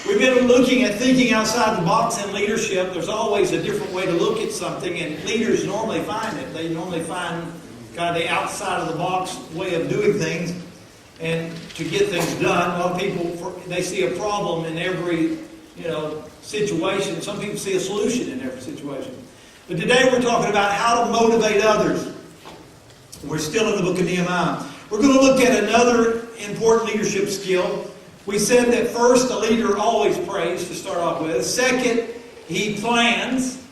We've been looking at thinking outside the box in leadership. There's always a different way to look at something, and leaders normally find it. They normally find kind of the outside of the box way of doing things and to get things done. A lot of people, they see a problem in every situation. Some people see a solution in every situation. But today we're talking about how to motivate others. We're still in the book of Nehemiah. We're going to look at another important leadership skill. We said that first, a leader always prays to start off with. Second, he plans,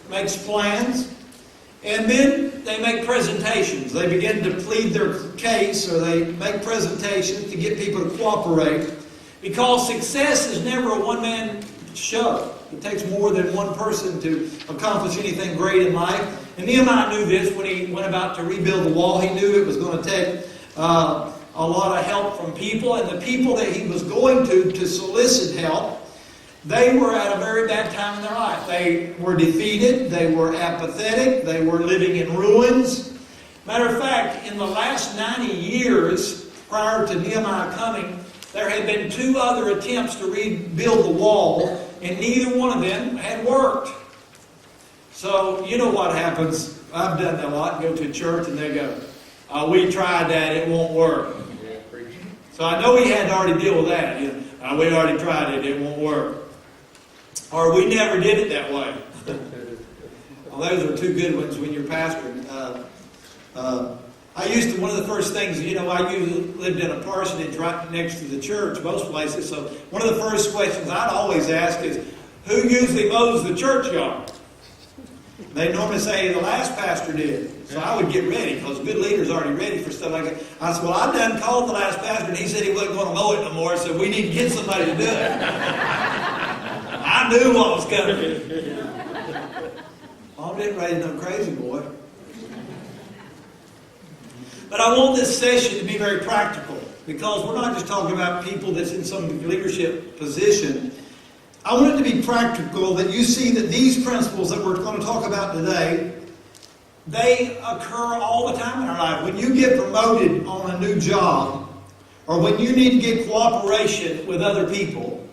makes plans. And then they make presentations. They begin to plead their case, or they make presentations to get people to cooperate. Because success is never a one-man show. It takes more than one person to accomplish anything great in life. And Nehemiah knew this when he went about to rebuild the wall. He knew it was going to take a lot of help from people, and the people that he was going to solicit help, they were at a very bad time in their life. They were defeated, they were apathetic, they were living in ruins. Matter of fact, in the last 90 years prior to Nehemiah coming, there had been 2 other attempts to rebuild the wall, and neither one of them had worked. So, you know what happens. I've done that a lot. Go to a church and they go, we tried that, it won't work. So I know he had to already deal with that. We already tried it won't work. Or we never did it that way. Well, those are 2 good ones when you're pastoring. One of the first things, I lived in a parsonage right next to the church, most places. So one of the first questions I'd always ask is, who usually mows the churchyard? They normally say the last pastor did. So I would get ready, because good leaders are already ready for stuff like that. I said, well, I done called the last pastor, and he said he wasn't going to mow it no more, so we need to get somebody to do it. I knew what was coming. I didn't raise no crazy boy. But I want this session to be very practical, because we're not just talking about people that's in some leadership position. I want it to be practical, that you see that these principles that we're going to talk about today, they occur all the time in our life. When you get promoted on a new job, or when you need to get cooperation with other people,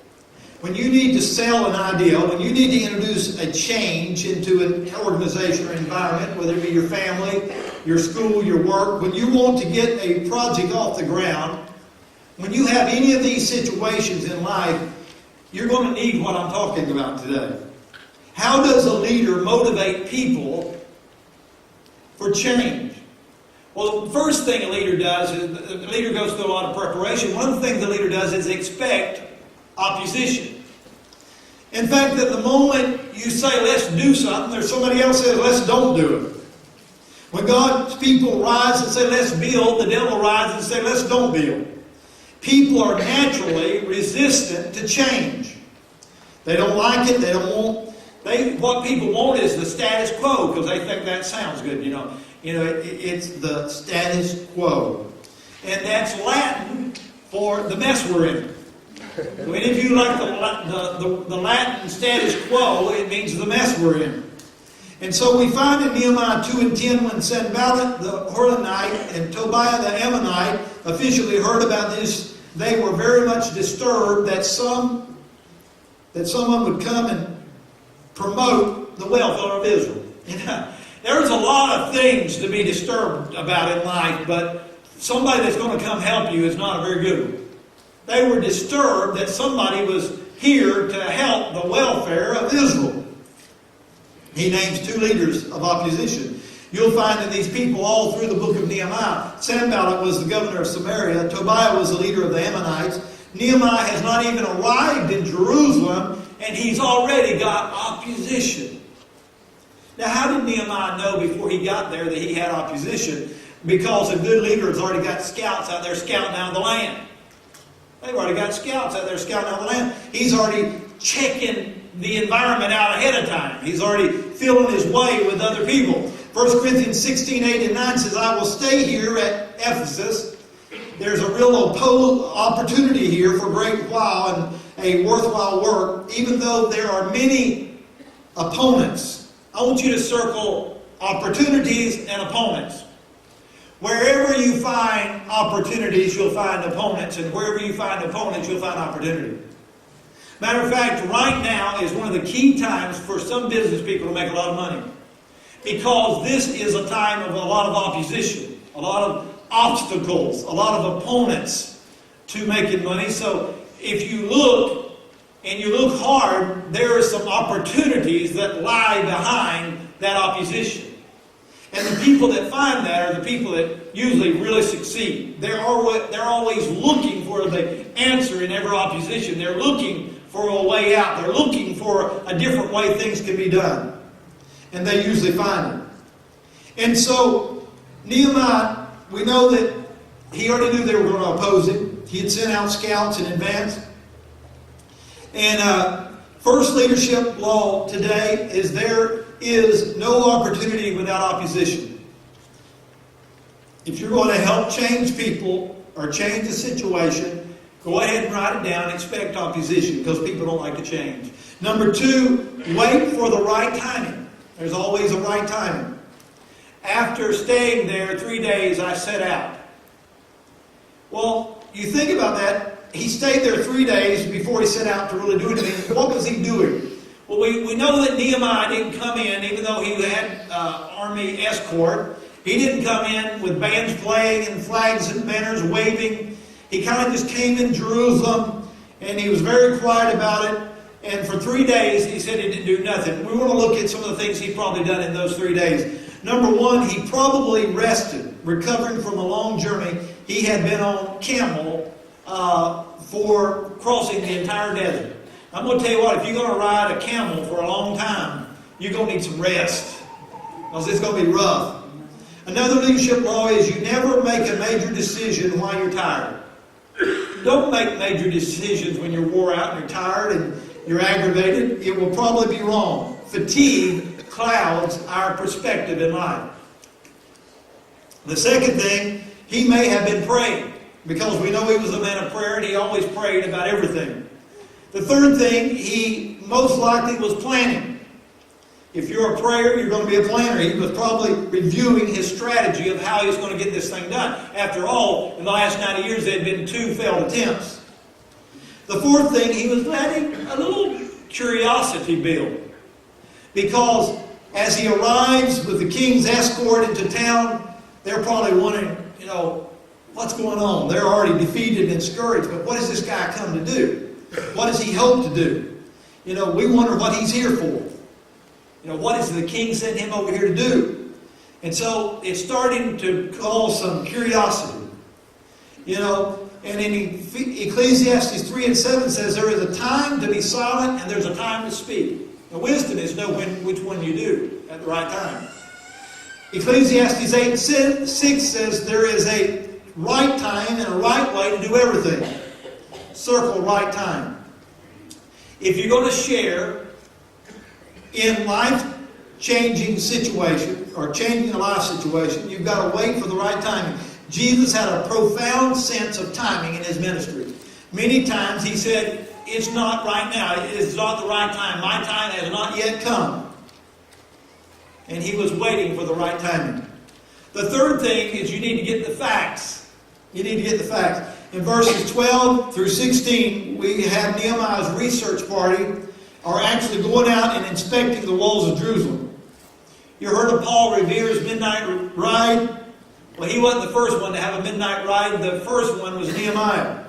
when you need to sell an idea, when you need to introduce a change into an organization or environment, whether it be your family, your school, your work, when you want to get a project off the ground, when you have any of these situations in life, you're going to need what I'm talking about today. How does a leader motivate people for change? Well, the first thing a leader does is, the leader goes through a lot of preparation. One of the things the leader does is expect opposition. In fact, at the moment you say, let's do something, there's somebody else says, let's don't do it. When God's people rise and say, let's build, the devil rises and says, let's don't build. People are naturally resistant to change. They don't like it. They don't want. What people want is the status quo, because they think that sounds good. It's the status quo, and that's Latin for the mess we're in. So any of you like the Latin status quo, it means the mess we're in. And so we find in Nehemiah 2:10, when Sanballat the Horonite and Tobiah the Ammonite officially heard about this, they were very much disturbed that someone would come and promote the welfare of Israel. There's a lot of things to be disturbed about in life, but somebody that's going to come help you is not a very good one. They were disturbed that somebody was here to help the welfare of Israel. He names 2 leaders of opposition. You'll find in these people all through the book of Nehemiah. Sanballat was the governor of Samaria. Tobiah was the leader of the Ammonites. Nehemiah has not even arrived in Jerusalem, and he's already got opposition. Now, how did Nehemiah know before he got there that he had opposition? Because a good leader has already got scouts out there scouting out the land. They've already got scouts out there scouting out the land. He's already checking the environment out ahead of time. He's already feeling his way with other people. 1 Corinthians 16:8-9 says, I will stay here at Ephesus. There's a real opportunity here for a great while and a worthwhile work, even though there are many opponents. I want you to circle opportunities and opponents. Wherever you find opportunities, you'll find opponents. And wherever you find opponents, you'll find opportunity. Matter of fact, right now is one of the key times for some business people to make a lot of money. Because this is a time of a lot of opposition, a lot of obstacles, a lot of opponents to making money. So if you look, and you look hard, there are some opportunities that lie behind that opposition. And the people that find that are the people that usually really succeed. They're always looking for the answer in every opposition. They're looking for a way out. They're looking for a different way things can be done. And they usually find it. And so, Nehemiah, we know that he already knew they were going to oppose him. He had sent out scouts in advance. And first leadership law today is there is no opportunity without opposition. If you're going to help change people or change the situation, go ahead and write it down. Expect opposition because people don't like to change. Number 2, wait for the right timing. There's always a right timing. After staying there 3 days, I set out. Well, you think about that. He stayed there 3 days before he set out to really do anything. What was he doing? Well, we know that Nehemiah didn't come in, even though he had army escort. He didn't come in with bands playing and flags and banners waving. He kind of just came in Jerusalem, and he was very quiet about it. And for 3 days, he said he didn't do nothing. We want to look at some of the things he'd probably done in those 3 days. Number 1, he probably rested, recovering from a long journey. He had been on camel for crossing the entire desert. I'm going to tell you what, if you're going to ride a camel for a long time, you're going to need some rest. Because it's going to be rough. Another leadership law is you never make a major decision while you're tired. Don't make major decisions when you're wore out and you're tired and you're aggravated. It will probably be wrong. Fatigue clouds our perspective in life. The second thing, he may have been praying. Because we know he was a man of prayer and he always prayed about everything. The third thing, he most likely was planning. If you're a prayer, you're going to be a planner. He was probably reviewing his strategy of how he's going to get this thing done. After all, in the last 90 years, there had been 2 failed attempts. The fourth thing, he was letting a little curiosity build. Because as he arrives with the king's escort into town, they're probably wondering, what's going on? They're already defeated and discouraged, but what does this guy come to do? What does he hope to do? We wonder what he's here for. What is the king sent him over here to do? And so it's starting to cause some curiosity. And in Ecclesiastes 3:7 says there is a time to be silent and there's a time to speak. Now wisdom is know which one you do at the right time. Ecclesiastes 8:6 says there is a right time and a right way to do everything. Circle right time. If you're going to share in life-changing situation or changing a life situation, you've got to wait for the right timing. Jesus had a profound sense of timing in his ministry. Many times he said, it's not right now. It's not the right time. My time has not yet come. And he was waiting for the right timing. The third thing is you need to get the facts. You need to get the facts. In verses 12 through 16, we have Nehemiah's research party are actually going out and inspecting the walls of Jerusalem. You heard of Paul Revere's midnight ride? Well, he wasn't the first one to have a midnight ride. The first one was Nehemiah.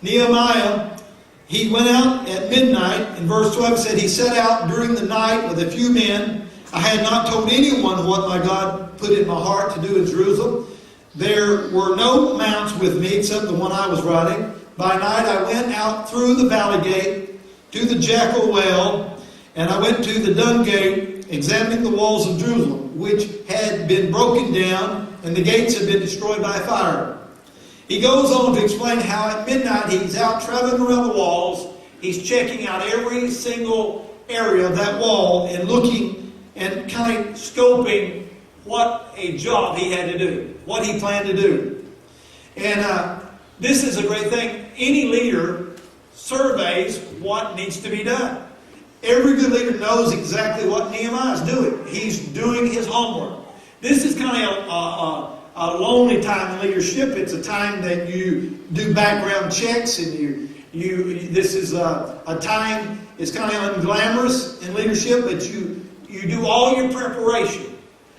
Nehemiah, he went out at midnight. In verse 12 it said, he set out during the night with a few men. I had not told anyone what my God put in my heart to do in Jerusalem. There were no mounts with me except the one I was riding. By night I went out through the valley gate to the Jackal Well, and I went to the Dung Gate, examining the walls of Jerusalem, which had been broken down, and the gates had been destroyed by fire. He goes on to explain how at midnight he's out traveling around the walls. He's checking out every single area of that wall and looking and kind of scoping what a job he had to do, what he planned to do. And this is a great thing. Any leader surveys what needs to be done. Every good leader knows exactly what Nehemiah is doing. He's doing his homework. This is kind of a lonely time in leadership. It's a time that you do background checks and This is a time, it's kind of unglamorous in leadership, but you do all your preparation.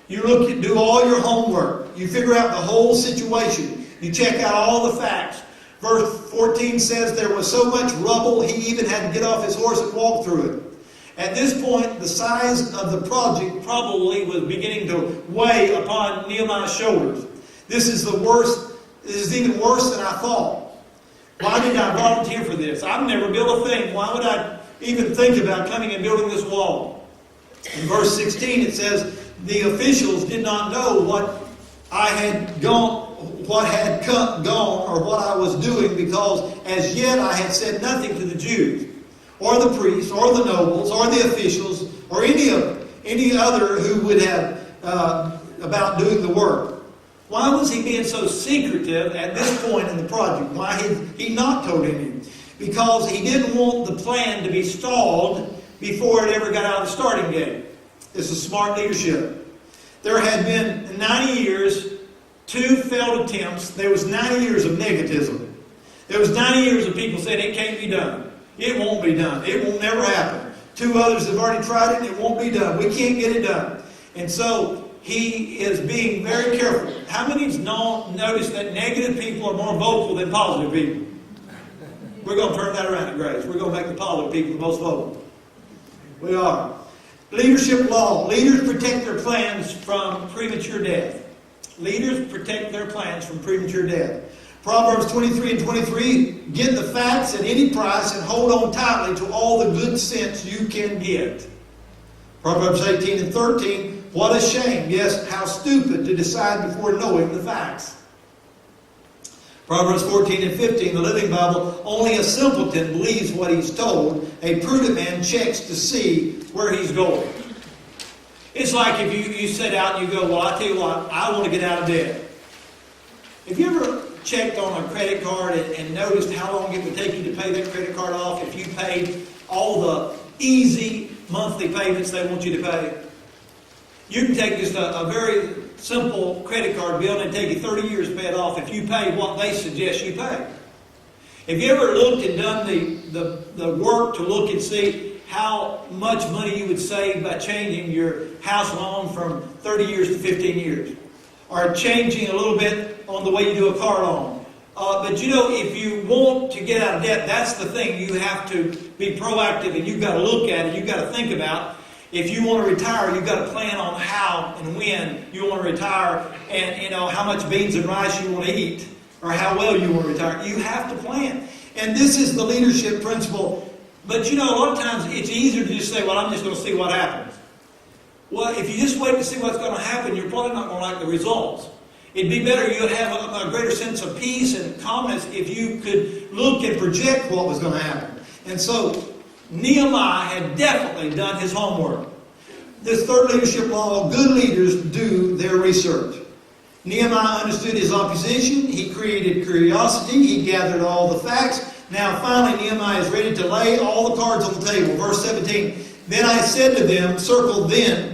You do all your homework. You figure out the whole situation. You check out all the facts. Verse 14 says there was so much rubble he even had to get off his horse and walk through it. At this point, the size of the project probably was beginning to weigh upon Nehemiah's shoulders. This is the worst. This is even worse than I thought. Why did I volunteer for this? I've never built a thing. Why would I even think about coming and building this wall? In verse 16 it says, the officials did not know what had gone or what I was doing, because as yet I had said nothing to the Jews, or the priests, or the nobles, or the officials, or any other who would have about doing the work. Why was he being so secretive at this point in the project? Why had he not told anyone? Because he didn't want the plan to be stalled before it ever got out of the starting gate. This is smart leadership. There had been 90 years, 2 failed attempts. There was 90 years of negativism. There was 90 years of people saying it can't be done. It won't be done. It will never happen. 2 others have already tried it and it won't be done. We can't get it done. And so he is being very careful. How many notice that negative people are more vocal than positive people? We're going to turn that around at Grace. We're going to make the positive people the most vocal. We are. Leadership law. Leaders protect their plans from premature death. Leaders protect their plans from premature death. Proverbs 23 and 23, get the facts at any price and hold on tightly to all the good sense you can get. Proverbs 18 and 13, what a shame, yes, how stupid to decide before knowing the facts. Proverbs 14 and 15, the Living Bible, only a simpleton believes what he's told. A prudent man checks to see where he's going. It's like if you set out and you go, well, I tell you what, I want to get out of debt. Have you ever checked on a credit card and noticed how long it would take you to pay that credit card off if you paid all the easy monthly payments they want you to pay? You can take just a very simple credit card bill and take you 30 years to pay it off if you pay what they suggest you pay. Have you ever looked and done the work to look and see how much money you would save by changing your house loan from 30 years to 15 years? Or changing a little bit on the way you do a car loan. But you know, if you want to get out of debt, that's the thing. You have to be proactive and you've got to look at it. You've got to think about, if you want to retire, you've got to plan on how and when you want to retire, and how much beans and rice you want to eat, or how well you want to retire. You have to plan. And this is the leadership principle. But a lot of times it's easier to just say, well, I'm just going to see what happens. Well, if you just wait to see what's going to happen, you're probably not going to like the results. It'd be better, you'd have a greater sense of peace and calmness if you could look and project what was going to happen. And so Nehemiah had definitely done his homework. This third leadership law, good leaders do their research. Nehemiah understood his opposition. He created curiosity. He gathered all the facts. Now finally Nehemiah is ready to lay all the cards on the table. Verse 17, then I said to them, circle then.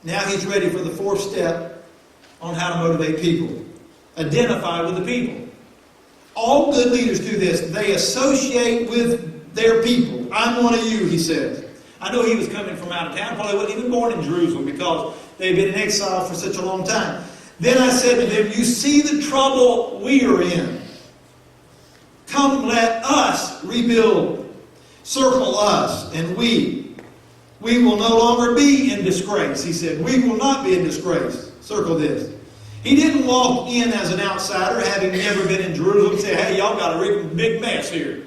Now he's ready for the 4th step on how to motivate people. Identify with the people. All good leaders do this. They associate with their people. I'm one of you, he says. I know he was coming from out of town. Probably wasn't even born in Jerusalem because they'd been in exile for such a long time. Then I said to them, you see the trouble we are in. Come, let us rebuild. Circle us, and we will no longer be in disgrace. He said, we will not be in disgrace. Circle this. He didn't walk in as an outsider, having never been in Jerusalem, and say, hey, y'all got a big mess here.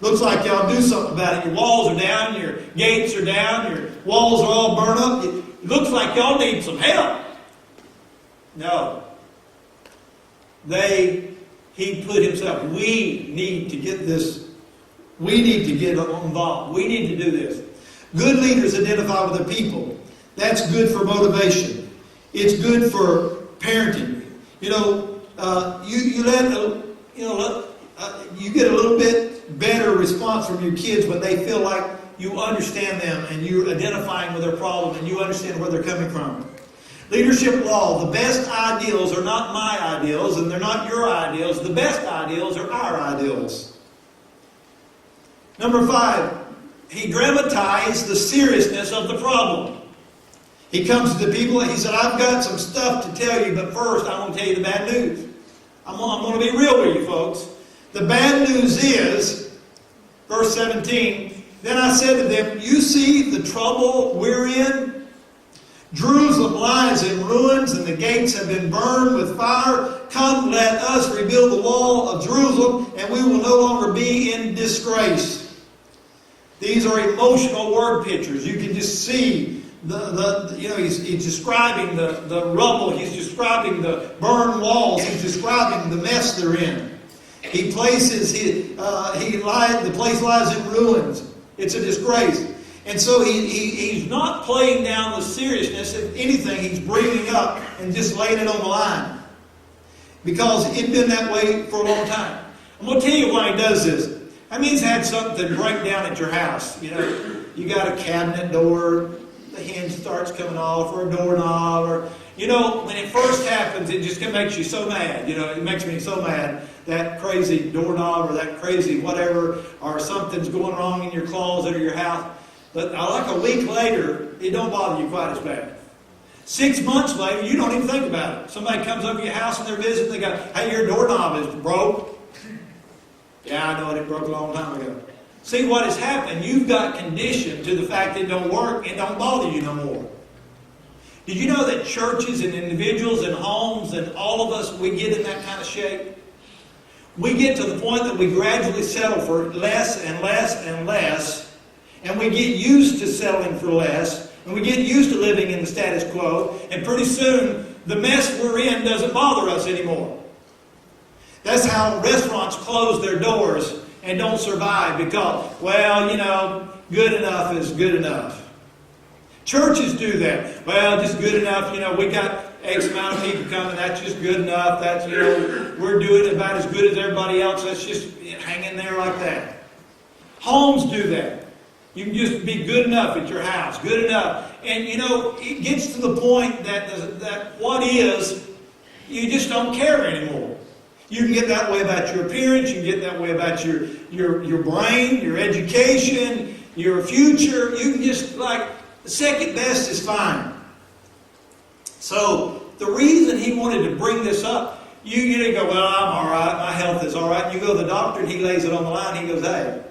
Looks like y'all do something about it. Your walls are down, your gates are down, your walls are all burned up. It looks like y'all need some help. No. He put himself, we need to get this, we need to get involved. We need to do this. Good leaders identify with their people. That's good for motivation. It's good for parenting. You get a little bit better response from your kids when they feel like you understand them and you're identifying with their problem and you understand where they're coming from. Leadership law, the best ideals are not my ideals, and they're not your ideals. The best ideals are our ideals. Number 5, he dramatized the seriousness of the problem. He comes to the people and he said, I've got some stuff to tell you, but first I want to tell you the bad news. I'm going to be real with you folks. The bad news is, verse 17, then I said to them, you see the trouble we're in? Jerusalem lies in ruins and the gates have been burned with fire. Come, let us rebuild the wall of Jerusalem and we will no longer be in disgrace. These are emotional word pictures. You can just see he's describing the rubble. He's describing the burned walls. He's describing the mess they're in. The place lies in ruins. It's a disgrace. And so he's not playing down the seriousness. If anything, he's bringing up and just laying it on the line. Because it's been that way for a long time. I'm going to tell you why he does this. That means had something break down at your house. You know, you got a cabinet door, the hinge starts coming off, or a doorknob, or, when it first happens, it just makes you so mad. It makes me so mad, that crazy doorknob or that crazy whatever, or something's going wrong in your closet or your house. But like a week later, it don't bother you quite as bad. 6 months later, you don't even think about it. Somebody comes over to your house and they're visiting, they go, hey, your doorknob is broke. Yeah, I know it broke a long time ago. See what has happened? You've got conditioned to the fact that it don't work and don't bother you no more. Did you know that churches and individuals and homes and all of us, we get in that kind of shape? We get to the point that we gradually settle for less and less and less, and we get used to settling for less, and we get used to living in the status quo, and pretty soon the mess we're in doesn't bother us anymore. That's how restaurants close their doors and don't survive because, good enough is good enough. Churches do that. Well, just good enough, we got X amount of people coming, that's just good enough. That's, we're doing about as good as everybody else. Let's just hang in there like that. Homes do that. You can just be good enough at your house, good enough. And, it gets to the point that what is, you just don't care anymore. You can get that way about your appearance. You can get that way about your brain, your education, your future. You can just, the second best is fine. So, the reason he wanted to bring this up, you go, well, I'm all right. My health is all right. You go to the doctor and he lays it on the line. He goes, hey,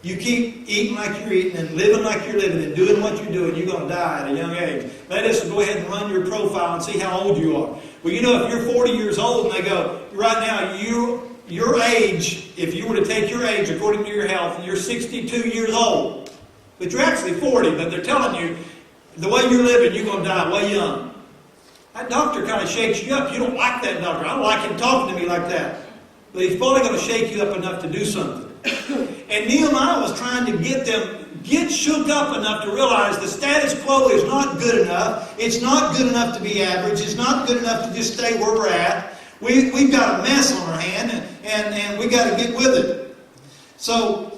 you keep eating like you're eating and living like you're living and doing what you're doing, you're going to die at a young age. Let us go ahead and run your profile and see how old you are. Well, if you're 40 years old and they go, right now, your age, if you were to take your age according to your health, you're 62 years old. But you're actually 40, but they're telling you, the way you're living, you're going to die way young. That doctor kind of shakes you up. You don't like that doctor. I don't like him talking to me like that. But he's probably going to shake you up enough to do something. And Nehemiah was trying to get them shook up enough to realize the status quo is not good enough. It's not good enough to be average. It's not good enough to just stay where we're at. We've got a mess on our hand, and we got to get with it. So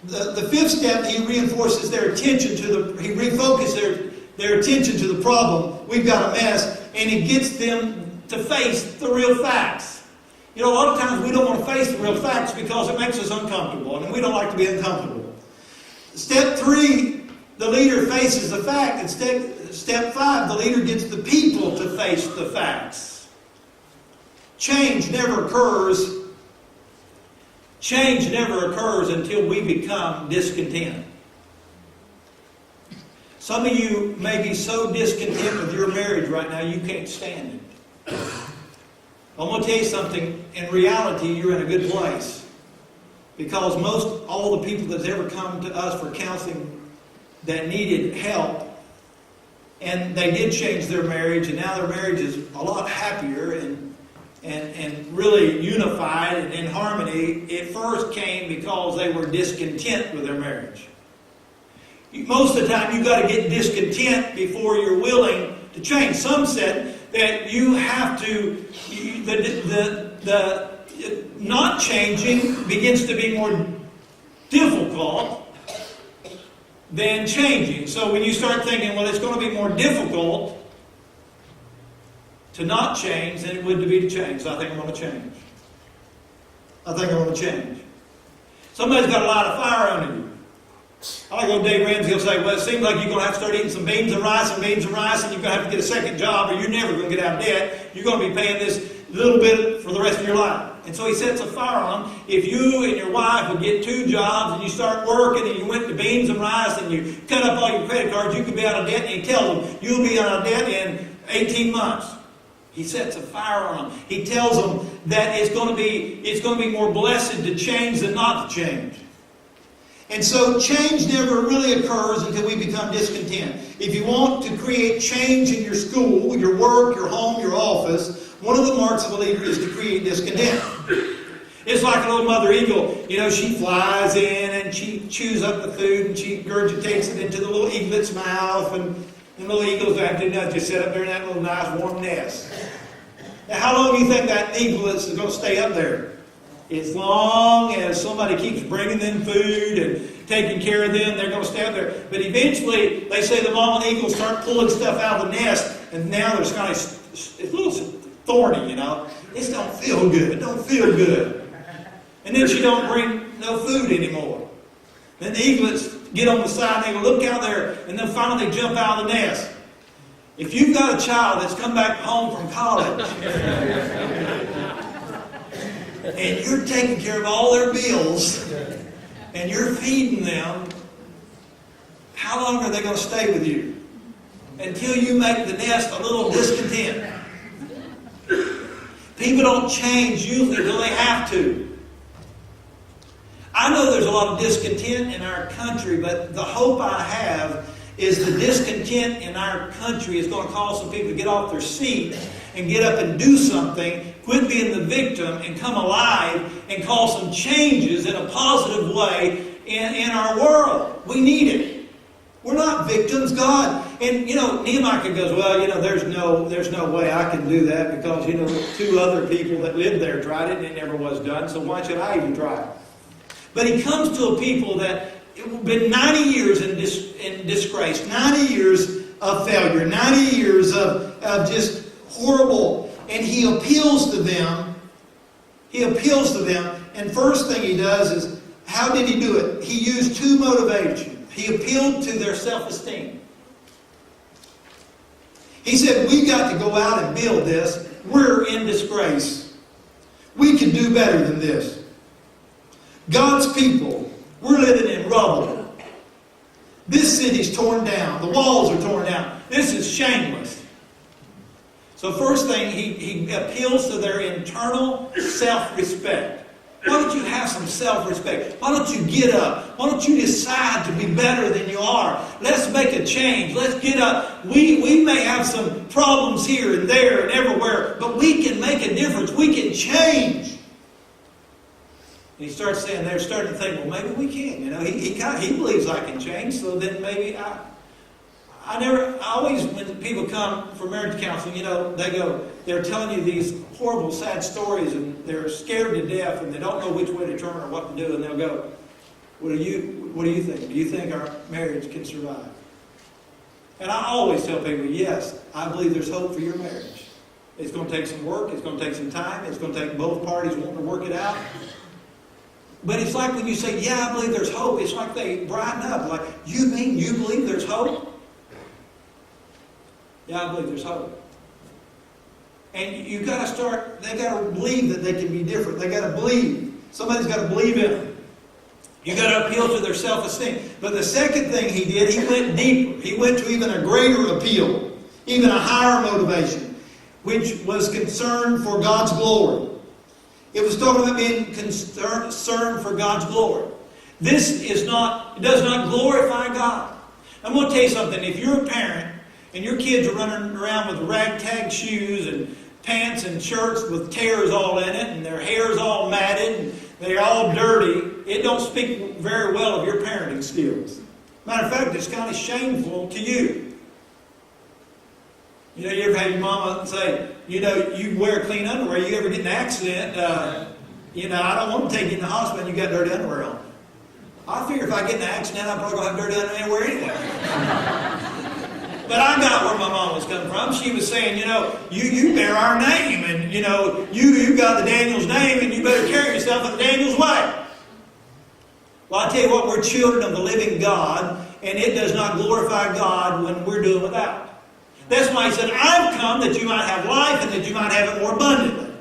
the fifth step, he reinforces their attention he refocuses their attention to the problem. We've got a mess, and he gets them to face the real facts. A lot of times we don't want to face the real facts because it makes us uncomfortable, and we don't like to be uncomfortable. Step 3, the leader faces the fact. And step 5, the leader gets the people to face the facts. Change never occurs until we become discontent. Some of you may be so discontent with your marriage right now you can't stand it. I'm going to tell you something. In reality, you're in a good place. Because all the people that's ever come to us for counseling that needed help, and they did change their marriage, and now their marriage is a lot happier and really unified and in harmony. It first came because they were discontent with their marriage. Most of the time, you've got to get discontent before you're willing to change. Some said that you have to, the not changing begins to be more difficult than changing. So when you start thinking, well, it's going to be more difficult to not change than it would to be to change. So I think I'm going to change. I think I'm going to change. Somebody's got a lot of fire under you. I like old Dave Ramsey will say, well, it seems like you're going to have to start eating some beans and rice, and you're going to have to get a second job, or you're never going to get out of debt. You're going to be paying this little bit for the rest of your life. And so he sets a fire on them. If you and your wife would get 2 jobs, and you start working, and you went to beans and rice, and you cut up all your credit cards, you could be out of debt. And he tells them, you'll be out of debt in 18 months. He sets a fire on them. He tells them that it's going to be more blessed to change than not to change. And so change never really occurs until we become discontent. If you want to create change in your school, your work, your home, your office, one of the marks of a leader is to create discontent. It's like a little mother eagle. You know, she flies in and she chews up the food and she regurgitates it into the little eaglet's mouth, and the little eagles don't have to do nothing, just sit up there in that little nice warm nest. Now, how long do you think that eagle is going to stay up there? As long as somebody keeps bringing them food and taking care of them, they're going to stay up there. But eventually, they say the mama eagles start pulling stuff out of the nest, and now there's kind of, it's a little thorny, you know. It don't feel good. It don't feel good. And then she don't bring no food anymore. Then the eaglets get on the side and they go, look out there, and then finally they jump out of the nest. If you've got a child that's come back home from college, and you're taking care of all their bills, and you're feeding them, how long are they going to stay with you? Until you make the nest a little discontent. People don't change usually until they have to. I know there's a lot of discontent in our country, but the hope I have is the discontent in our country is going to cause some people to get off their seat and get up and do something, quit being the victim, and come alive and cause some changes in a positive way in our world. We need it. We're not victims. God, and Nehemiah goes, well, there's no way I can do that because 2 other people that lived there tried it and it never was done. So why should I even try it? But he comes to a people that it been 90 years in disgrace, 90 years of failure, 90 years of just horrible. And he appeals to them. And first thing he does is, how did he do it? He used 2 motivations. He appealed to their self-esteem. He said, we got to go out and build this. We're in disgrace. We can do better than this. God's people, we're living in rubble. This city's torn down. The walls are torn down. This is shameless. So first thing, he appeals to their internal self-respect. Why don't you have some self-respect? Why don't you get up? Why don't you decide to be better than you are? Let's make a change. Let's get up. We may have some problems here and there and everywhere, but we can make a difference. We can change. And he starts saying, they're starting to think, well, maybe we can. He believes I can change, so then maybe I always, when people come for marriage counseling, they're telling you these horrible, sad stories, and they're scared to death, and they don't know which way to turn or what to do, and they'll go, what do you think? Do you think our marriage can survive? And I always tell people, yes, I believe there's hope for your marriage. It's going to take some work, it's going to take some time, it's going to take both parties wanting to work it out. But it's like when you say, yeah, I believe there's hope, it's like they brighten up. Like, you mean you believe there's hope? Yeah, I believe there's hope. And they got to believe that they can be different. They got to believe. Somebody's got to believe in them. You got to appeal to their self-esteem. But the second thing he did, he went deeper. He went to even a greater appeal, even a higher motivation, which was concern for God's glory. It was talking about being concerned for God's glory. This does not glorify God. I'm going to tell you something. If you're a parent and your kids are running around with ragtag shoes and pants and shirts with tears all in it, and their hair's all matted, and they're all dirty, it don't speak very well of your parenting skills. Matter of fact, it's kind of shameful to you. You ever had your mama say, you wear clean underwear, you ever get in an accident, I don't want to take you in the hospital and you got dirty underwear on. I figure if I get in an accident, I'm probably going to have dirty underwear anyway. But I got where my mom was coming from. She was saying, you bear our name, and you got the Daniel's name, and you better carry yourself in the Daniel's way. Well, I tell you what, we're children of the living God, and it does not glorify God when we're doing without. That's why he said, I've come that you might have life and that you might have it more abundantly.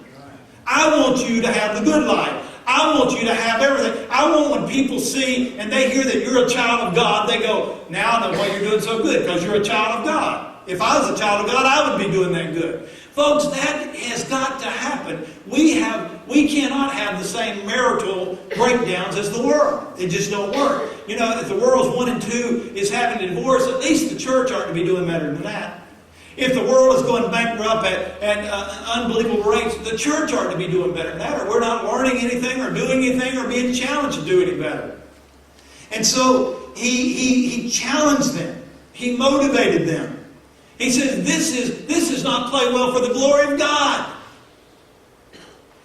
I want you to have the good life. I want you to have everything. I want when people see and they hear that you're a child of God, they go, now I know why you're doing so good, because you're a child of God. If I was a child of God, I would be doing that good. Folks, that has got to happen. We cannot have the same marital breakdowns as the world. It just don't work. If the world's 1 and 2 is having a divorce, at least the church ought to be doing better than that. If the world is going bankrupt at unbelievable rates, the church ought to be doing better than that, or we're not learning anything or doing anything or being challenged to do any better. And so he challenged them. He motivated them. He said, this is not play well for the glory of God.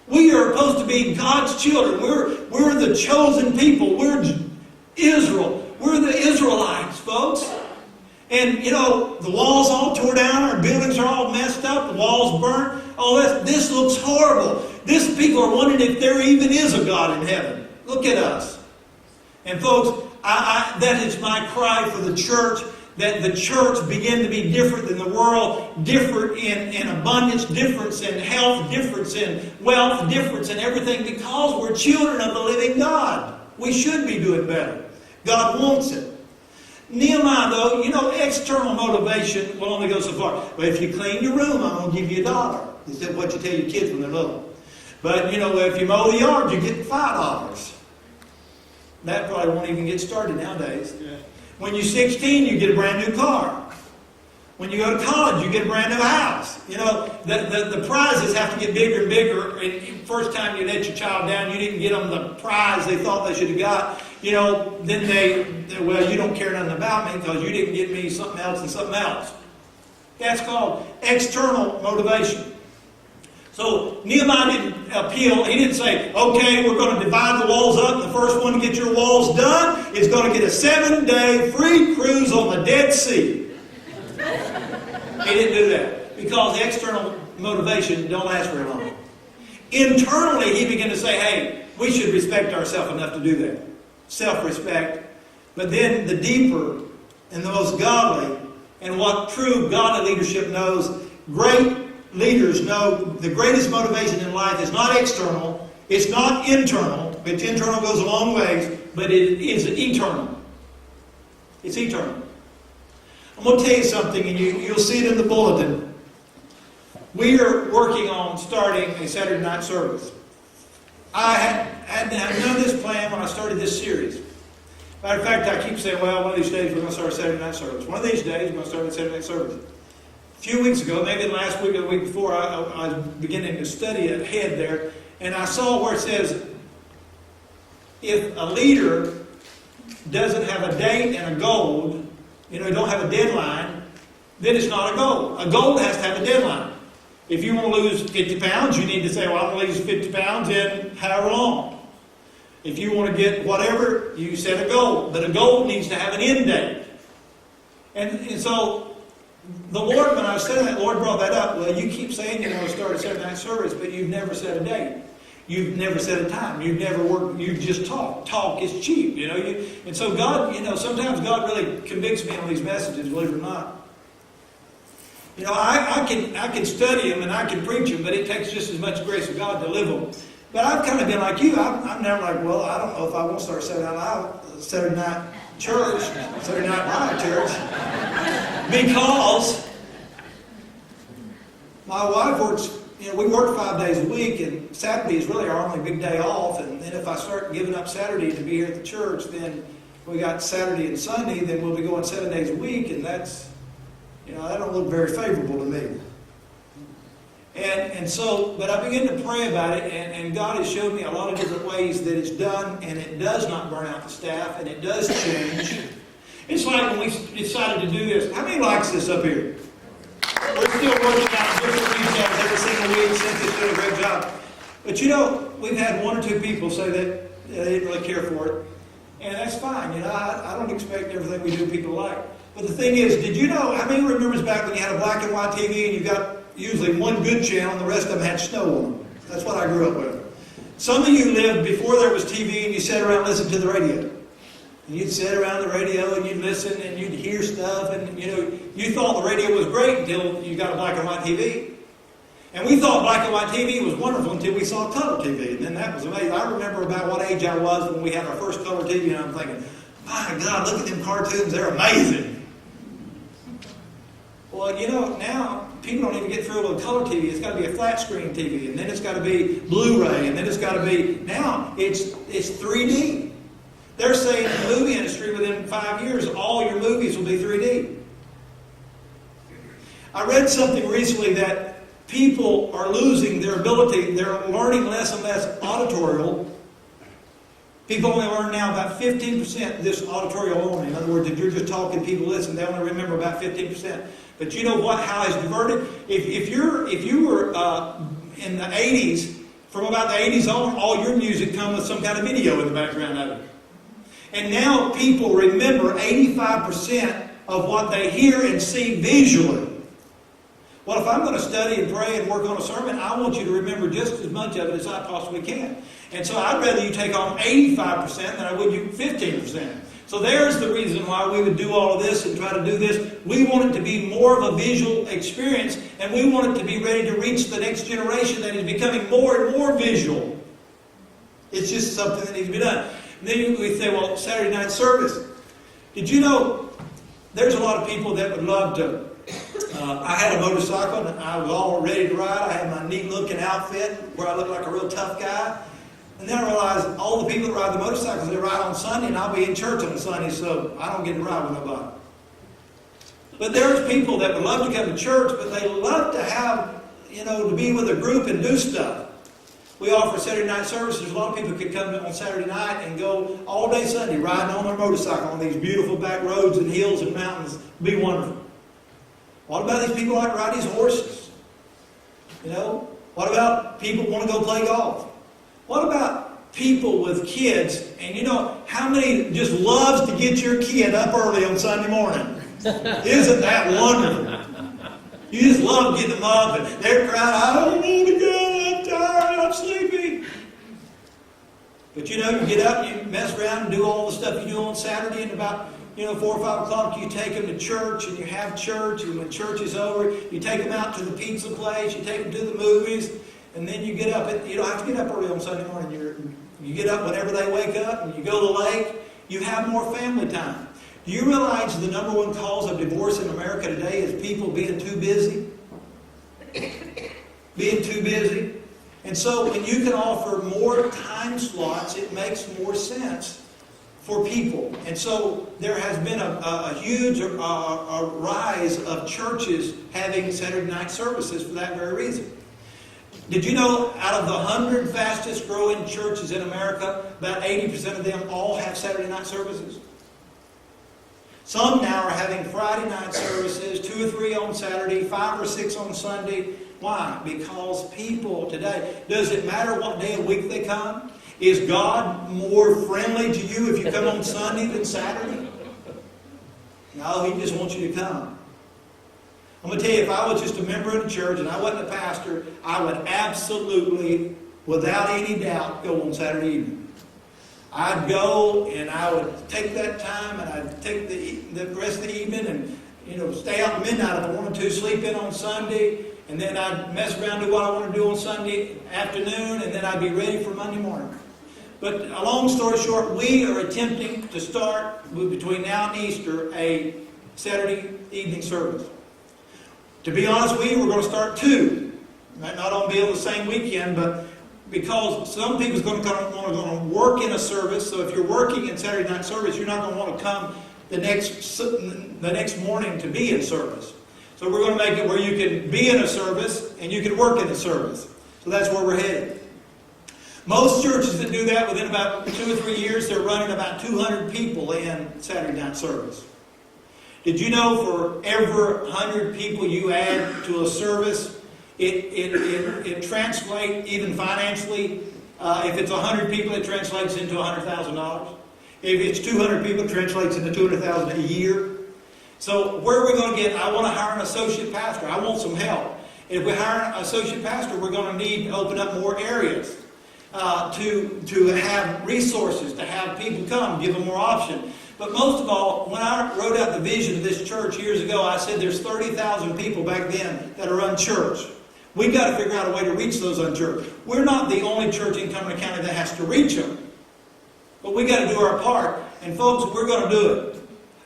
We are supposed to be God's children. We're the chosen people. We're Israel. We're the Israelites, folks. And, the walls all tore down, our buildings are all messed up, the walls burnt. Oh, this looks horrible. These people are wondering if there even is a God in heaven. Look at us. And folks, that is my cry for the church, that the church begin to be different than the world, different in abundance, difference in health, difference in wealth, difference in everything, because we're children of the living God. We should be doing better. God wants it. Nehemiah, though, external motivation will only go so far. But if you clean your room, I'm going to give you $1. Instead of what you tell your kids when they're little. But, if you mow the yard, you get $5. That probably won't even get started nowadays. Yeah. When you're 16, you get a brand new car. When you go to college, you get a brand new house. The prizes have to get bigger and bigger. And first time you let your child down, you didn't get them the prize they thought they should have got. Then you don't care nothing about me because you didn't get me something else and something else. That's called external motivation. So Nehemiah didn't appeal. He didn't say, okay, we're going to divide the walls up. The first one to get your walls done is going to get a 7-day free cruise on the Dead Sea. He didn't do that because external motivation don't last very long. Internally, he began to say, hey, we should respect ourselves enough to do that. Self-respect. But then the deeper and the most godly, and what true godly leadership knows, great leaders know the greatest motivation in life is not external, it's not internal, which internal goes a long ways, but it is eternal. It's eternal. I'm going to tell you something, and you'll see it in the bulletin. We are working on starting a Saturday night service. I had known this plan when I started this series. Matter of fact, I keep saying, well, one of these days we're going to start a Saturday night service. One of these days we're going to start a Saturday night service. A few weeks ago, maybe last week or the week before, I was beginning to study ahead there, and I saw where it says, if a leader doesn't have a date and a goal, don't have a deadline, then it's not a goal. A goal has to have a deadline. If you want to lose 50 pounds, you need to say, well, I'm going to lose 50 pounds in however long. If you want to get whatever, you set a goal. But a goal needs to have an end date. And so, the Lord, when I was saying that, the Lord brought that up. Well, you keep saying you want to start a Saturday night service, but you've never set a date. You've never set a time. You've never worked. You just talk. Talk is cheap, and so God, sometimes God really convicts me on these messages, believe it or not. I can study them and I can preach them, but it takes just as much grace of God to live them. But I've kind of been like you. I'm never like, well, I don't know if I want to start Saturday night church, Saturday night live church, because my wife works. We work 5 days a week, and Saturday is really our only big day off. And then if I start giving up Saturday to be here at the church, then we got Saturday and Sunday, then we'll be going 7 days a week, and that's, that don't look very favorable to me. And so, but I began to pray about it, and God has showed me a lot of different ways that it's done, and it does not burn out the staff, and it does change. It's like when we decided to do this. How many likes this up here? We're still working out different details every single week. Cynthia's doing a great job. But we've had 1 or 2 people say that they didn't really care for it. And that's fine. I don't expect everything we do people like. But the thing is, did you know, how many remembers back when you had a black and white TV and you got usually one good channel and the rest of them had snow on them? That's what I grew up with. Some of you lived before there was TV and you sat around and listened to the radio. And you'd sit around the radio and you'd listen and you'd hear stuff and, you thought the radio was great until you got a black and white TV. And we thought black and white TV was wonderful until we saw color TV. And then that was amazing. I remember about what age I was when we had our first color TV and I'm thinking, my God, look at them cartoons, they're amazing. Well, now people don't even get through with color TV. It's got to be a flat screen TV, and then it's got to be Blu-ray, and then it's got to be, now it's 3D. They're saying in the movie industry within 5 years, all your movies will be 3D. I read something recently that people are losing their ability, they're learning less and less auditorial. People only learn now about 15% of this auditorial only. In other words, if you're just talking, people listen, they only remember about 15%. But you know what? How it's diverted? If you were in the 80s, from about the 80s on, all your music comes with some kind of video in the background of it. And now people remember 85% of what they hear and see visually. Well, if I'm going to study and pray and work on a sermon, I want you to remember just as much of it as I possibly can. And so I'd rather you take on 85% than I would you 15%. So there's the reason why we would do all of this and try to do this. We want it to be more of a visual experience, and we want it to be ready to reach the next generation that is becoming more and more visual. It's just something that needs to be done. And then we say, well, Saturday night service. Did you know there's a lot of people that would love to... I had a motorcycle and I was all ready to ride. I had my neat looking outfit where I looked like a real tough guy. And then I realized all the people that ride the motorcycles, they ride on Sunday, and I'll be in church on Sunday, so I don't get to ride with nobody. But there's people that would love to come to church, but they love to have, to be with a group and do stuff. We offer Saturday night services. A lot of people could come on Saturday night and go all day Sunday riding on their motorcycle on these beautiful back roads and hills and mountains. It'd be wonderful. What about these people that ride these horses? What about people who want to go play golf? What about people with kids? And how many just loves to get your kid up early on Sunday morning? Isn't that wonderful? You just love getting them up and they're crying, I don't want to go, I'm tired, I'm sleepy. But you get up and you mess around and do all the stuff you do on Saturday, and about 4 or 5 o'clock, you take them to church, and you have church, and when church is over, you take them out to the pizza place, you take them to the movies, and then you get up. You don't have to get up early on Sunday morning. You get up whenever they wake up, and you go to the lake. You have more family time. Do you realize the number one cause of divorce in America today is people being too busy? Being too busy. And so when you can offer more time slots, it makes more sense for people. And so there has been a huge rise of churches having Saturday night services for that very reason. Did you know out of the 100 fastest growing churches in America, about 80% of them all have Saturday night services? Some now are having Friday night services, 2 or 3 on Saturday, 5 or 6 on Sunday. Why? Because people today, does it matter what day of the week they come? Is God more friendly to you if you come on Sunday than Saturday? No, He just wants you to come. I'm going to tell you, if I was just a member of the church and I wasn't a pastor, I would absolutely, without any doubt, go on Saturday evening. I'd go and I would take that time and I'd take the rest of the evening and stay out at midnight if I wanted to, sleep in on Sunday, and then I'd mess around, do what I want to do on Sunday afternoon, and then I'd be ready for Monday morning. But a long story short, we are attempting to start, between now and Easter, a Saturday evening service. To be honest with you, we're going to start 2. Might not all be on the same weekend, but because some people's going to work in a service, so if you're working in Saturday night service, you're not going to want to come the next morning to be in service. So we're going to make it where you can be in a service and you can work in a service. So that's where we're headed. Most churches that do that, within about 2 or 3 years, they're running about 200 people in Saturday night service. Did you know for every 100 people you add to a service, it translates, even financially, if it's 100 people, it translates into $100,000. If it's 200 people, it translates into $200,000 a year. So where are we going to get? I want to hire an associate pastor. I want some help. If we hire an associate pastor, we're going to need to open up more areas to have resources, to have people come, give them more options. But most of all, when I wrote out the vision of this church years ago, I said there's 30,000 people back then that are unchurched. We've got to figure out a way to reach those unchurched. We're not the only church in Cumberland County that has to reach them. But we've got to do our part. And folks, we're going to do it.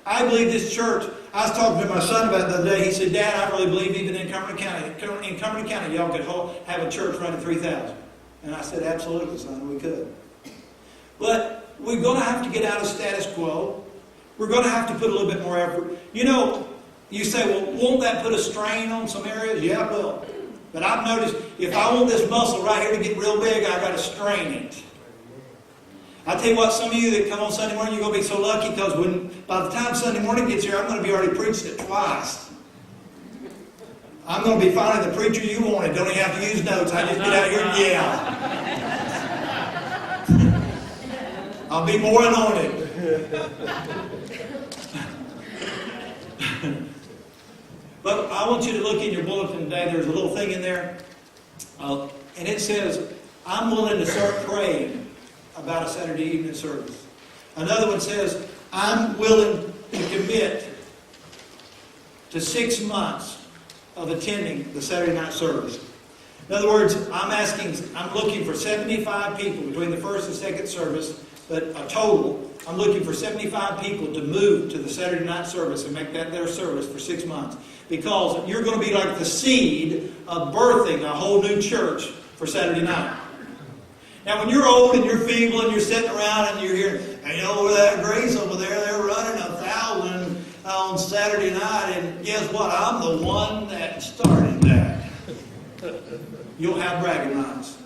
I believe this church, I was talking to my son about it the other day. He said, Dad, I really believe even in Cumberland County, y'all could have a church running 3,000. And I said, absolutely, son, we could. But we're going to have to get out of status quo. We're going to have to put a little bit more effort. You know, you say, well, won't that put a strain on some areas? Yeah, it will. But I've noticed if I want this muscle right here to get real big, I've got to strain it. I tell you what, some of you that come on Sunday morning, you're going to be so lucky because by the time Sunday morning gets here, I'm going to be already preached it twice. I'm going to be finding the preacher you wanted. Don't even have to use notes. I just get out here and yell. I'll be more anointed. But I want you to look in your bulletin today. There's a little thing in there. And it says, I'm willing to start praying about a Saturday evening service. Another one says, I'm willing to commit to 6 months of attending the Saturday night service. In other words, I'm looking for 75 people between the first and second service, but a total. I'm looking for 75 people to move to the Saturday night service and make that their service for 6 months. Because you're going to be like the seed of birthing a whole new church for Saturday night. Now, when you're old and you're feeble and you're sitting around and you're hearing, hey, you know, over that Grace over there, they're running 1,000 on Saturday night, and guess what? I'm the one that started that. You'll have bragging rights.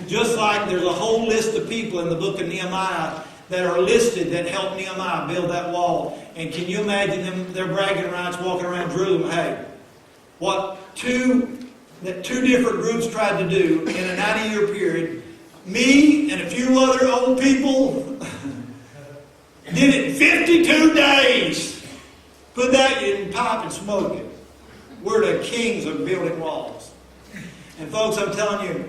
Just like there's a whole list of people in the book of Nehemiah that are listed that helped Nehemiah build that wall. And can you imagine them, their bragging rights walking around Jerusalem? Hey, what two different groups tried to do in a 90-year period, me and a few other old people did it in 52 days. Put that in pipe and smoke it. We're the kings of building walls. And folks, I'm telling you,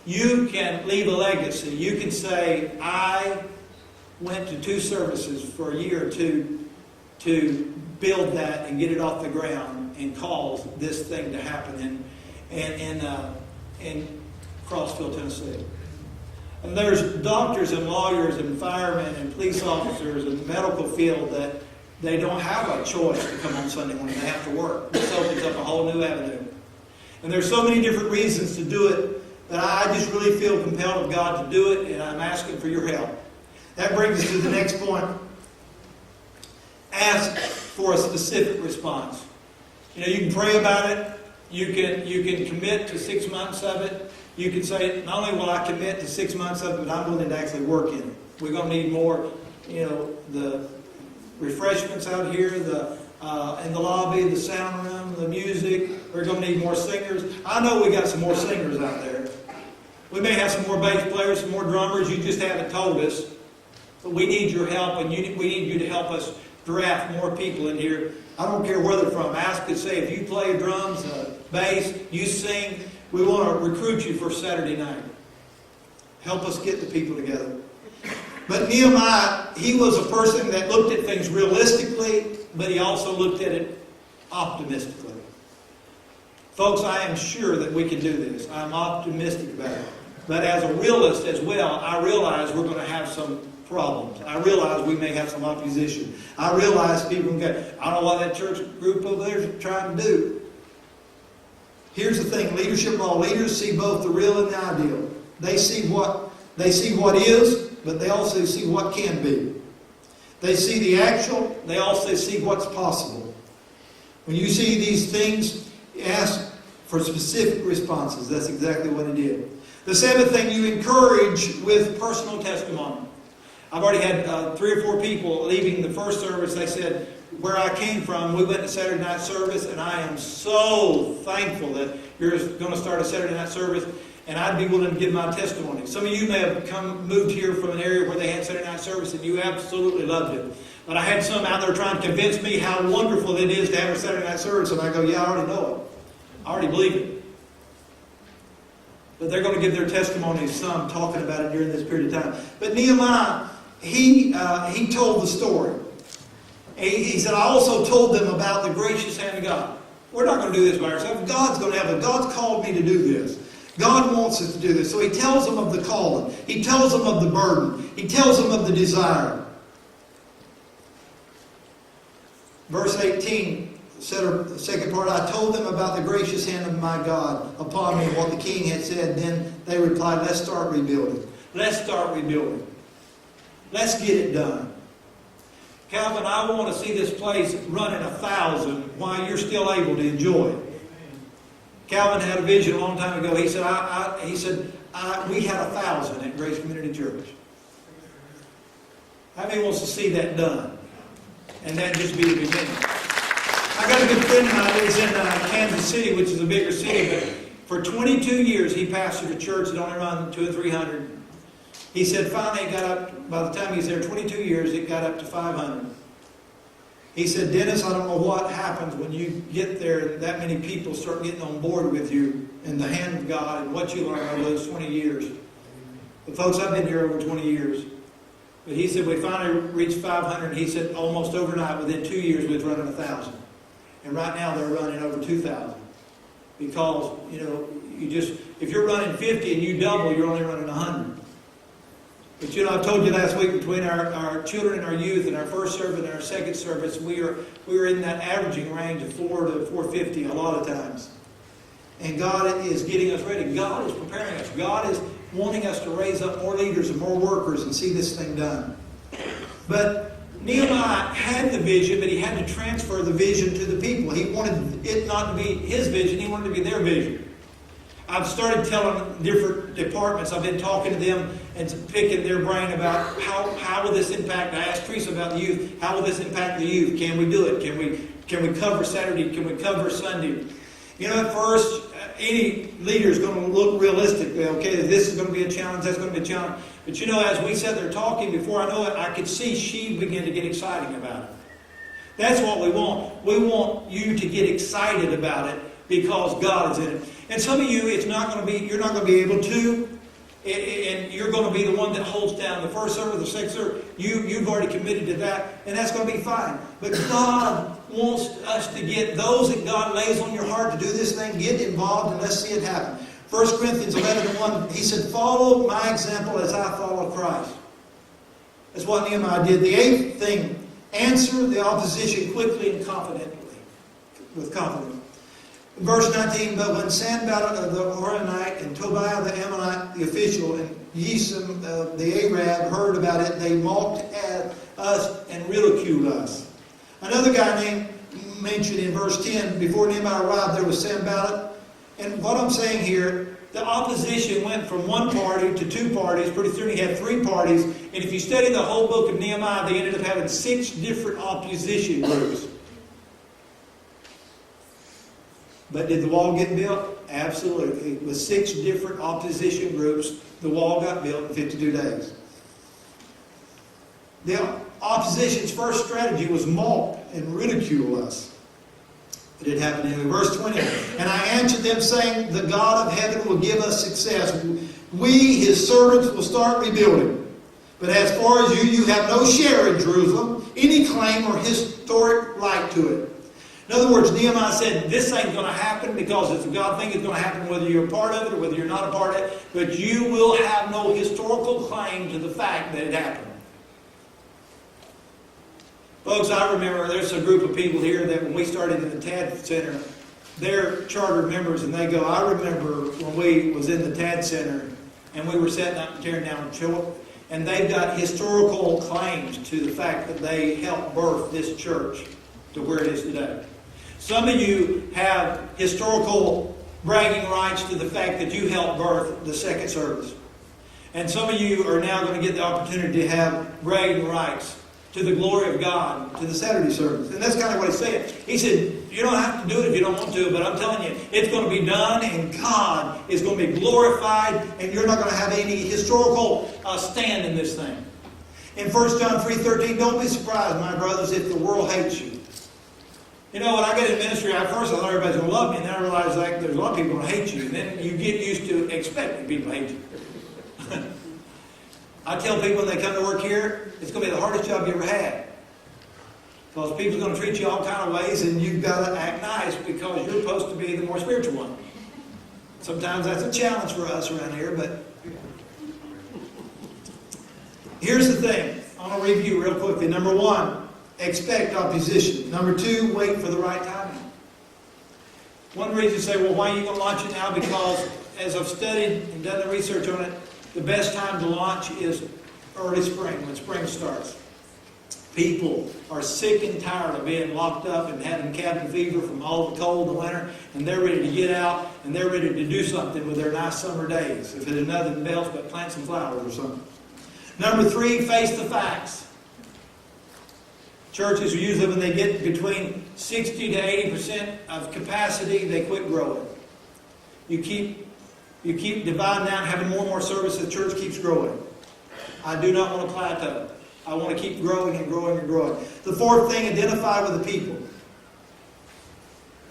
you can leave a legacy. You can say, I went to 2 services for a year or two to build that and get it off the ground and cause this thing to happen in Crossville, Tennessee. And there's doctors and lawyers and firemen and police officers in the medical field that they don't have a choice to come on Sunday morning. They have to work. This opens up a whole new avenue. And there's so many different reasons to do it that I just really feel compelled of God to do it, and I'm asking for your help. That brings us to the next point. Ask for a specific response. You know, you can pray about it. You can commit to 6 months of it. You can say, not only will I commit to 6 months of it, but I'm willing to actually work in it. We're going to need more, you know, the refreshments out here, in the lobby, the sound room, the music. We're going to need more singers. I know we got some more singers out there. We may have some more bass players, some more drummers. You just haven't told us. But we need your help, and we need you to help us draft more people in here. I don't care where they're from. Ask and say, if you play drums, bass, you sing, we want to recruit you for Saturday night. Help us get the people together. But Nehemiah, he was a person that looked at things realistically, but he also looked at it optimistically. Folks, I am sure that we can do this. I'm optimistic about it. But as a realist as well, I realize we're going to have some problems. I realize we may have some opposition. I realize people can go, I don't know what that church group over there is trying to do. Here's the thing, leadership role. Leaders see both the real and the ideal. They see what is, but they also see what can be. They see the actual, they also see what's possible. When you see these things, ask for specific responses. That's exactly what he did. The 7th thing, you encourage with personal testimony. I've already had 3 or 4 people leaving the first service. They said, where I came from, we went to Saturday night service, and I am so thankful that you're going to start a Saturday night service, and I'd be willing to give my testimony. Some of you may have moved here from an area where they had Saturday night service, and you absolutely loved it. But I had some out there trying to convince me how wonderful it is to have a Saturday night service. And I go, yeah, I already know it. I already believe it. But they're going to give their testimonies, some talking about it during this period of time. But Nehemiah, he told the story. He said, I also told them about the gracious hand of God. We're not going to do this by ourselves. God's going to have it. God's called me to do this. God wants us to do this. So he tells them of the calling. He tells them of the burden. He tells them of the desire. Verse 18, the second part, I told them about the gracious hand of my God upon me and what the king had said. Then they replied, let's start rebuilding. Let's start rebuilding. Let's get it done. Calvin, I want to see this place running 1,000 while you're still able to enjoy it. Calvin had a vision a long time ago. He said, we had 1,000 at Grace Community Church. How many wants to see that done? And that just be the beginning. I got a good friend of mine who lives in Kansas City, which is a bigger city, but for 22 years he pastored a church that only run 200 or 300. He said finally it got up, by the time he was there 22 years, it got up to 500. He said, Dennis, I don't know what happens when you get there and that many people start getting on board with you and the hand of God and what you learn over those 20 years. But folks, I've been here over 20 years. But he said we finally reached 500. He said almost overnight, within 2 years, we was running 1,000. And right now they're running over 2,000. Because, if you're running 50 and you double, you're only running 100. But I told you last week, between our children and our youth and our first service and our second service, we are in that averaging range of 4 to 450 a lot of times. And God is getting us ready. God is preparing us. God is wanting us to raise up more leaders and more workers and see this thing done. But Nehemiah had the vision, but he had to transfer the vision to the people. He wanted it not to be his vision, he wanted it to be their vision. I've started telling different departments, I've been talking to them and picking their brain about how will this impact. I asked Teresa about the youth. How will this impact the youth? Can we do it? Can we cover Saturday? Can we cover Sunday? At first, any leader is going to look realistic. Okay, this is going to be a challenge, that's going to be a challenge. But as we sat there talking, before I know it, I could see she begin to get excited about it. That's what we want. We want you to get excited about it because God is in it. And some of you, you're not going to be able to, and you're going to be the one that holds down the first service, the second service. You've already committed to that, and that's going to be fine. But God wants us to get those that God lays on your heart to do this thing, get involved, and let's see it happen. 1 Corinthians 11:1, he said, follow my example as I follow Christ. That's what Nehemiah did. The 8th thing, answer the opposition quickly and confidently. With confidence. Verse 19, but when Sanballat the Horonite and Tobiah the Ammonite, the official, and Gesem the Arab heard about it, they mocked at us and ridiculed us. Another guy mentioned in verse 10, before Nehemiah arrived, there was Sanballat. And what I'm saying here, the opposition went from one party to two parties. Pretty soon he had 3 parties. And if you study the whole book of Nehemiah, they ended up having 6 different opposition groups. But did the wall get built? Absolutely. With 6 different opposition groups, the wall got built in 52 days. The opposition's first strategy was mock and ridicule us. It didn't happen anyway. Verse 20, and I answered them saying, the God of heaven will give us success. We, his servants, will start rebuilding. But as far as you have no share in Jerusalem, any claim or historic right to it. In other words, Nehemiah said, this ain't going to happen because it's a God thing. It's going to happen whether you're a part of it or whether you're not a part of it. But you will have no historical claim to the fact that it happened. Folks, I remember there's a group of people here that when we started in the TAD Center, they're charter members, and they go, I remember when we was in the TAD Center and we were setting up and tearing down children, and they've got historical claims to the fact that they helped birth this church to where it is today. Some of you have historical bragging rights to the fact that you helped birth the second service. And some of you are now going to get the opportunity to have bragging rights to the glory of God, to the Saturday service. And that's kind of what he's saying. He said, you don't have to do it if you don't want to, but I'm telling you, it's going to be done, and God is going to be glorified, and you're not going to have any historical stand in this thing. In 1 John 3:13, don't be surprised, my brothers, if the world hates you. You know, when I get in ministry, at first I thought everybody's going to love me, and then I realized like, there's a lot of people going to hate you, and then you get used to expecting people to hate you. I tell people when they come to work here, it's going to be the hardest job you ever had. Because people are going to treat you all kind of ways, and you've got to act nice because you're supposed to be the more spiritual one. Sometimes that's a challenge for us around here, but here's the thing. I want to review real quickly. Number 1, expect opposition. Number 2, wait for the right timing. One reason you say, well, why are you going to launch it now? Because as I've studied and done the research on it, the best time to launch is early spring, when spring starts. People are sick and tired of being locked up and having cabin fever from all the cold in the winter, and they're ready to get out, and they're ready to do something with their nice summer days. If it's nothing else but plant some flowers or something. Number 3, face the facts. Churches usually, when they get between 60 to 80% of capacity, they quit growing. You keep dividing out, having more and more service, the church keeps growing. I do not want to plateau. I want to keep growing and growing and growing. The 4th thing, identify with the people.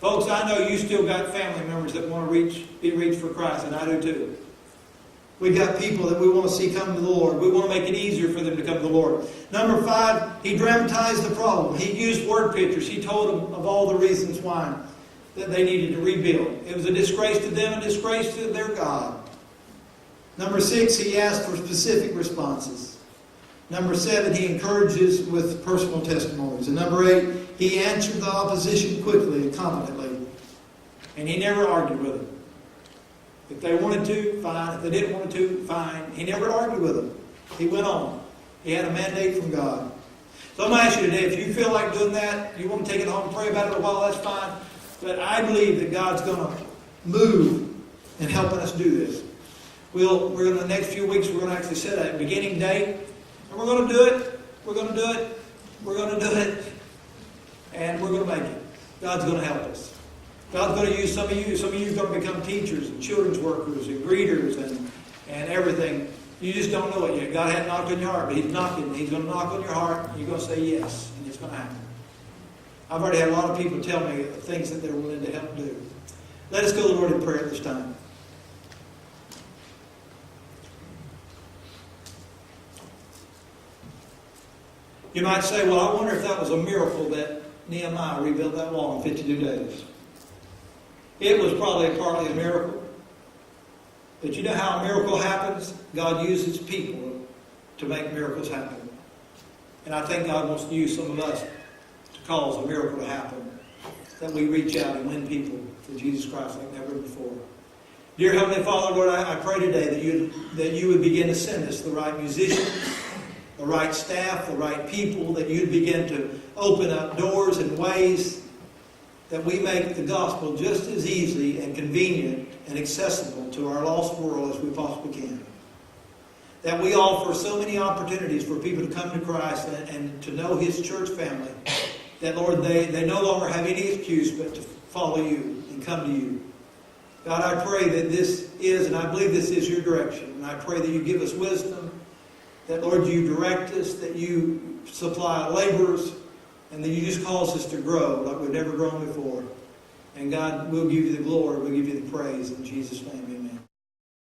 Folks, I know you still got family members that want to be reached for Christ, and I do too. We've got people that we want to see come to the Lord. We want to make it easier for them to come to the Lord. Number 5, he dramatized the problem. He used word pictures. He told them of all the reasons why that they needed to rebuild. It was a disgrace to them, a disgrace to their God. Number 6, he asked for specific responses. Number 7, he encourages with personal testimonies. And number 8, he answered the opposition quickly and competently. And he never argued with them. If they wanted to, fine. If they didn't want to, fine. He never argued with them. He went on. He had a mandate from God. So I'm going to ask you today, if you feel like doing that, you want to take it home and pray about it a while, that's fine. But I believe that God's going to move in helping us do this. We're in the next few weeks, we're going to actually set a beginning date. And we're going to do it. We're going to do it. We're going to do it. And we're going to make it. God's going to help us. God's going to use some of you. Some of you are going to become teachers and children's workers and greeters and everything. You just don't know it yet. God hadn't knocked on your heart, but He's knocking. He's going to knock on your heart, and you're going to say yes, and it's going to happen. I've already had a lot of people tell me things that they're willing to help do. Let us go to the Lord in prayer at this time. You might say, well, I wonder if that was a miracle that Nehemiah rebuilt that wall in 52 days. It was probably partly a miracle. But you know how a miracle happens? God uses people to make miracles happen. And I think God wants to use some of us to cause a miracle to happen. That we reach out and win people for Jesus Christ like never before. Dear Heavenly Father, Lord, I pray today that you would begin to send us the right musicians, the right staff, the right people, that you'd begin to open up doors and ways that we make the gospel just as easy and convenient and accessible to our lost world as we possibly can. That we offer so many opportunities for people to come to Christ and to know His church family. That, Lord, they no longer have any excuse but to follow you and come to you. God, I pray that this is, and I believe this is your direction. And I pray that you give us wisdom. That, Lord, you direct us, that you supply laborers, and that you just cause us to grow like we've never grown before. And God, we'll give you the glory, we'll give you the praise in Jesus' name. Amen.